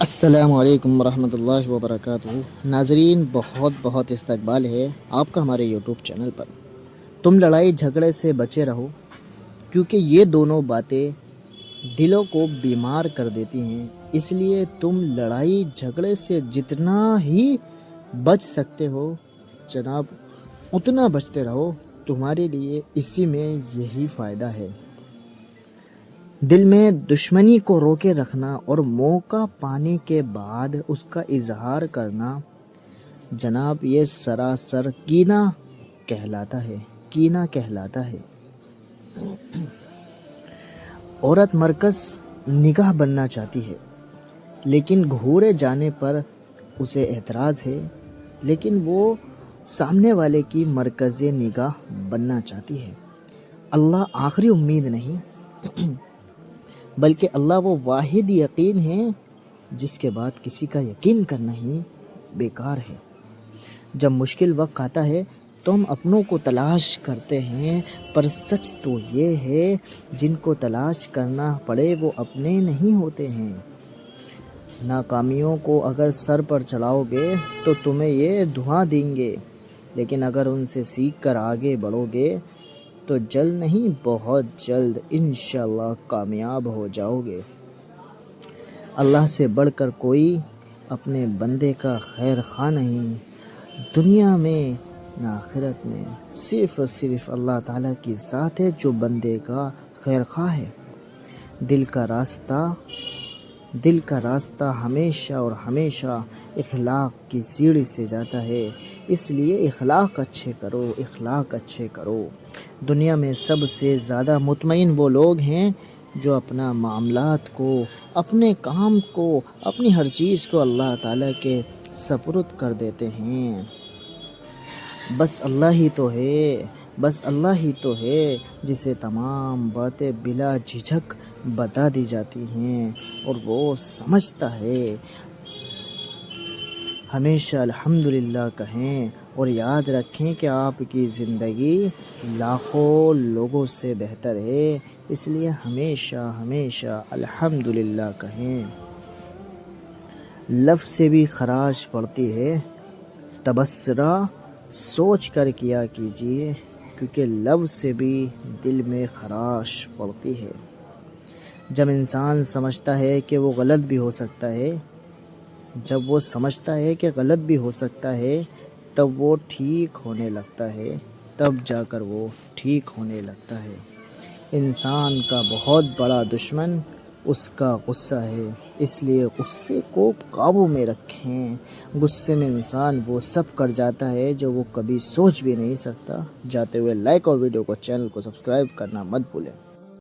السلام علیکم ورحمۃ اللہ وبرکاتہ۔ ناظرین، بہت بہت استقبال ہے آپ کا ہمارے یوٹیوب چینل پر۔ تم لڑائی جھگڑے سے بچے رہو، کیونکہ یہ دونوں باتیں دلوں کو بیمار کر دیتی ہیں۔ اس لیے تم لڑائی جھگڑے سے جتنا ہی بچ سکتے ہو جناب اتنا بچتے رہو، تمہارے لیے اسی میں یہی فائدہ ہے۔ دل میں دشمنی کو روکے رکھنا اور موقع پانے کے بعد اس کا اظہار کرنا جناب یہ سراسر کینہ کہلاتا ہے۔ عورت مرکز نگاہ بننا چاہتی ہے، لیکن گھورے جانے پر اسے اعتراض ہے، لیکن وہ سامنے والے کی مرکز نگاہ بننا چاہتی ہے۔ اللہ آخری امید نہیں، بلکہ اللہ وہ واحد یقین ہے جس کے بعد کسی کا یقین کرنا ہی بیکار ہے۔ جب مشکل وقت آتا ہے تو ہم اپنوں کو تلاش کرتے ہیں، پر سچ تو یہ ہے جن کو تلاش کرنا پڑے وہ اپنے نہیں ہوتے ہیں۔ ناکامیوں کو اگر سر پر چڑھاؤ گے تو تمہیں یہ دھواں دیں گے، لیکن اگر ان سے سیکھ کر آگے بڑھو گے تو جلد نہیں بہت جلد انشاءاللہ کامیاب ہو جاؤ گے۔ اللہ سے بڑھ کر کوئی اپنے بندے کا خیر خواہ نہیں، دنیا میں نہ آخرت میں۔ صرف اور صرف اللہ تعالیٰ کی ذات ہے جو بندے کا خیر خواہ ہے۔ دل کا راستہ ہمیشہ اور ہمیشہ اخلاق کی سیڑھی سے جاتا ہے، اس لیے اخلاق اچھے کرو۔ دنیا میں سب سے زیادہ مطمئن وہ لوگ ہیں جو اپنا معاملات کو، اپنے کام کو، اپنی ہر چیز کو اللہ تعالیٰ کے سپرد کر دیتے ہیں۔ بس اللہ ہی تو ہے جسے تمام باتیں بلا جھجھک بتا دی جاتی ہیں اور وہ سمجھتا ہے۔ ہمیشہ الحمدللہ کہیں اور یاد رکھیں کہ آپ کی زندگی لاکھوں لوگوں سے بہتر ہے، اس لیے ہمیشہ الحمدللہ کہیں۔ لفظ سے بھی خراش پڑتی ہے، تبصرہ سوچ کر کیا کیجیے، کیونکہ لفظ سے بھی دل میں خراش پڑتی ہے۔ جب انسان سمجھتا ہے کہ وہ غلط بھی ہو سکتا ہے تب وہ ٹھیک ہونے لگتا ہے، تب جا کر وہ ٹھیک ہونے لگتا ہے۔ انسان کا بہت بڑا دشمن اس کا غصہ ہے، اس لیے غصے کو قابو میں رکھیں۔ غصے میں انسان وہ سب کر جاتا ہے جو وہ کبھی سوچ بھی نہیں سکتا۔ جاتے ہوئے لائک اور ویڈیو کو چینل کو سبسکرائب کرنا مت بھولیں۔